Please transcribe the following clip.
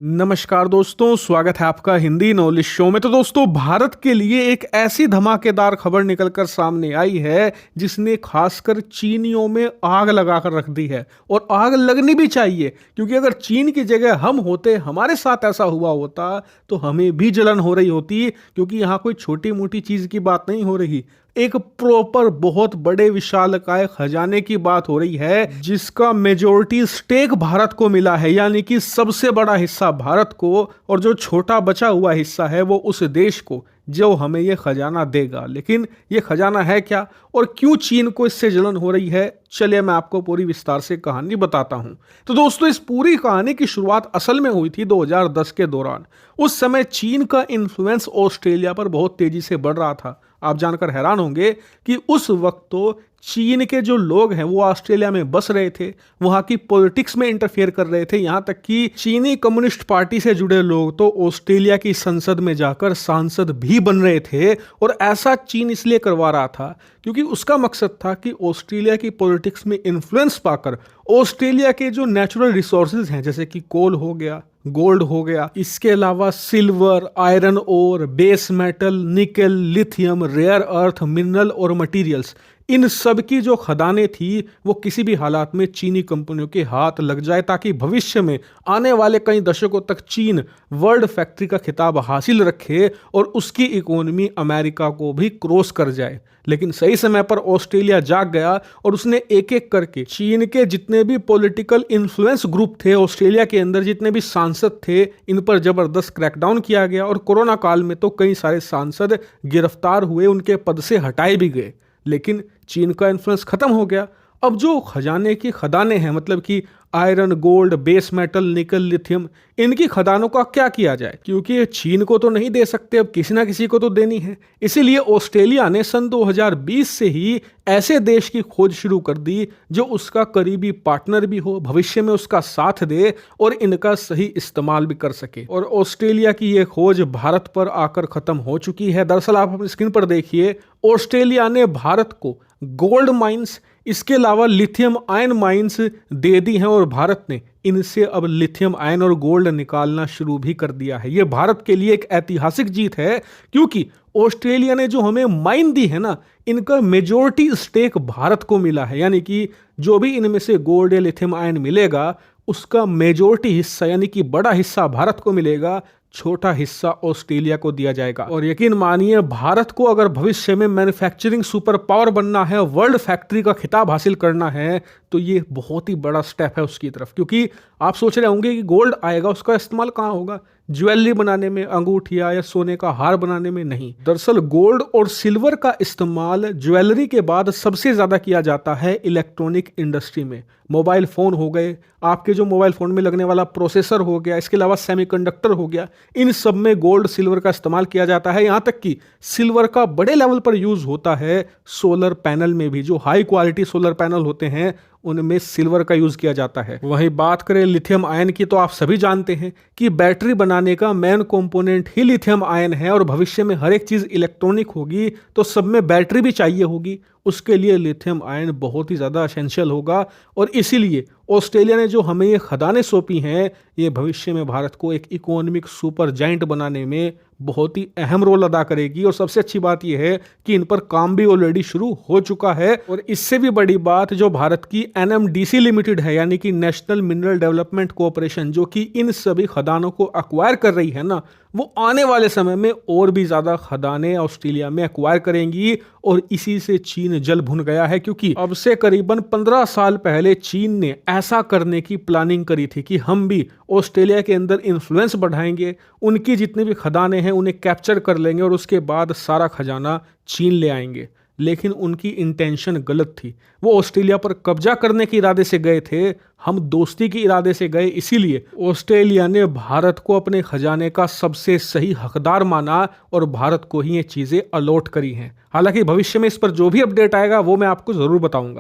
नमस्कार दोस्तों, स्वागत है आपका हिंदी नॉलेज शो में। तो दोस्तों, भारत के लिए एक ऐसी धमाकेदार खबर निकलकर सामने आई है जिसने खासकर चीनियों में आग लगाकर रख दी है। और आग लगनी भी चाहिए, क्योंकि अगर चीन की जगह हम होते, हमारे साथ ऐसा हुआ होता, तो हमें भी जलन हो रही होती। क्योंकि यहाँ कोई छोटी मोटी चीज की बात नहीं हो रही, एक प्रॉपर बहुत बड़े विशालकाय खजाने की बात हो रही है, जिसका मेजॉरिटी स्टेक भारत को मिला है, यानी कि सबसे बड़ा हिस्सा भारत को, और जो छोटा बचा हुआ हिस्सा है वो उस देश को जो हमें ये खजाना देगा। लेकिन ये खजाना है क्या, और क्यों चीन को इससे जलन हो रही है, चलिए मैं आपको पूरी विस्तार से कहानी बताता हूं। तो दोस्तों, इस पूरी कहानी की शुरुआत असल में हुई थी 2010 के दौरान। उस समय चीन का इन्फ्लुएंस ऑस्ट्रेलिया पर बहुत तेजी से बढ़ रहा था। आप जानकर हैरान होंगे कि उस वक्त तो चीन के जो लोग हैं वो ऑस्ट्रेलिया में बस रहे थे, वहां की पॉलिटिक्स में इंटरफेयर कर रहे थे। यहां तक कि चीनी कम्युनिस्ट पार्टी से जुड़े लोग तो ऑस्ट्रेलिया की संसद में जाकर सांसद भी बन रहे थे। और ऐसा चीन इसलिए करवा रहा था क्योंकि उसका मकसद था कि ऑस्ट्रेलिया की पॉलिटिक्स में इन्फ्लुएंस पाकर ऑस्ट्रेलिया के जो नेचुरल रिसोर्सेज हैं, जैसे कि कोल हो गया, गोल्ड हो गया, इसके अलावा silver, iron ore, base metal, nickel, lithium, rare earth, mineral और मटेरियल्स, इन सब की जो खदानें थी वो किसी भी हालात में चीनी कंपनियों के हाथ लग जाए, ताकि भविष्य में आने वाले कई दशकों तक चीन वर्ल्ड फैक्ट्री का खिताब हासिल रखे और उसकी इकोनॉमी अमेरिका को भी क्रॉस कर जाए। लेकिन सही समय पर ऑस्ट्रेलिया जाग गया और उसने एक एक करके चीन के जितने भी पॉलिटिकल इन्फ्लुएंस ग्रुप थे ऑस्ट्रेलिया के अंदर, जितने भी सांसद थे, इन पर जबरदस्त क्रैकडाउन किया गया। और कोरोना काल में तो कई सारे सांसद गिरफ्तार हुए, उनके पद से हटाए भी गए। लेकिन चीन का इन्फ्लुएंस खत्म हो गया। अब जो खजाने की खदानें हैं, मतलब कि iron, gold, base metal, nickel, lithium, इनकी खदानों का क्या किया जाए, क्योंकि चीन को तो नहीं दे सकते, अब किसी ना किसी को तो देनी है। इसीलिए ऑस्ट्रेलिया ने सन 2020 से ही ऐसे देश की खोज शुरू कर दी जो उसका करीबी पार्टनर भी हो, भविष्य में उसका साथ दे और इनका सही इस्तेमाल भी कर सके। और ऑस्ट्रेलिया की ये खोज भारत पर आकर खत्म हो चुकी है। दरअसल आप अपनी स्क्रीन पर देखिए, ऑस्ट्रेलिया ने भारत को गोल्ड माइंस, इसके अलावा लिथियम आयन माइंस दे दी हैं, और भारत ने इनसे अब लिथियम आयन और गोल्ड निकालना शुरू भी कर दिया है। ये भारत के लिए एक ऐतिहासिक जीत है, क्योंकि ऑस्ट्रेलिया ने जो हमें माइन दी है ना, इनका मेजॉरिटी स्टेक भारत को मिला है। यानी कि जो भी इनमें से गोल्ड या लिथियम आयन मिलेगा, उसका मेजॉरिटी हिस्सा यानी कि बड़ा हिस्सा भारत को मिलेगा, छोटा हिस्सा ऑस्ट्रेलिया को दिया जाएगा। और यकीन मानिए, भारत को अगर भविष्य में मैन्युफैक्चरिंग सुपर पावर बनना है, वर्ल्ड फैक्ट्री का खिताब हासिल करना है, तो ये बहुत ही बड़ा स्टेप है उसकी तरफ। क्योंकि आप सोच रहे होंगे कि गोल्ड आएगा, उसका इस्तेमाल कहाँ होगा? ज्वेलरी बनाने में, अंगूठिया या सोने का हार बनाने में नहीं। दरअसल गोल्ड और सिल्वर का इस्तेमाल ज्वेलरी के बाद सबसे ज्यादा किया जाता है इलेक्ट्रॉनिक इंडस्ट्री में। मोबाइल फोन हो गए, आपके जो मोबाइल फोन में लगने वाला प्रोसेसर हो गया, इसके अलावा सेमीकंडक्टर हो गया, इन सब में गोल्ड सिल्वर का इस्तेमाल किया जाता है। यहाँ तक कि सिल्वर का बड़े लेवल पर यूज होता है सोलर पैनल में भी। जो हाई क्वालिटी सोलर पैनल होते हैं उनमें सिल्वर का यूज किया जाता है। वहीं बात करें लिथियम आयन की, तो आप सभी जानते हैं कि बैटरी बनाने का मेन कंपोनेंट ही लिथियम आयन है। और भविष्य में हर एक चीज इलेक्ट्रॉनिक होगी तो सब में बैटरी भी चाहिए होगी, उसके लिए लिथियम आयन बहुत ही ज़्यादा एसेंशियल होगा। और इसीलिए ऑस्ट्रेलिया ने जो हमें ये खदानें सौंपी हैं, ये भविष्य में भारत को एक इकोनॉमिक सुपर जाइंट बनाने में बहुत ही अहम रोल अदा करेगी। और सबसे अच्छी बात यह है कि इन पर काम भी ऑलरेडी शुरू हो चुका है। और इससे भी बड़ी बात, जो भारत की NMDC लिमिटेड है, यानी कि नेशनल मिनरल डेवलपमेंट कॉरपोरेशन, जो कि इन सभी खदानों को एक्वायर कर रही है ना, वो आने वाले समय में और भी ज़्यादा खदानें ऑस्ट्रेलिया में एक्वायर करेंगी। और इसी से चीन जल भुन गया है, क्योंकि अब से करीबन 15 साल पहले चीन ने ऐसा करने की प्लानिंग करी थी कि हम भी ऑस्ट्रेलिया के अंदर इन्फ्लुएंस बढ़ाएंगे, उनकी जितनी भी खदानें हैं उन्हें कैप्चर कर लेंगे और उसके बाद सारा खजाना चीन ले आएंगे। लेकिन उनकी इंटेंशन गलत थी। वो ऑस्ट्रेलिया पर कब्जा करने के इरादे से गए थे, हम दोस्ती के इरादे से गए। इसीलिए ऑस्ट्रेलिया ने भारत को अपने खजाने का सबसे सही हकदार माना और भारत को ही ये चीज़ें अलॉट करी हैं। हालांकि भविष्य में इस पर जो भी अपडेट आएगा वो मैं आपको ज़रूर बताऊंगा।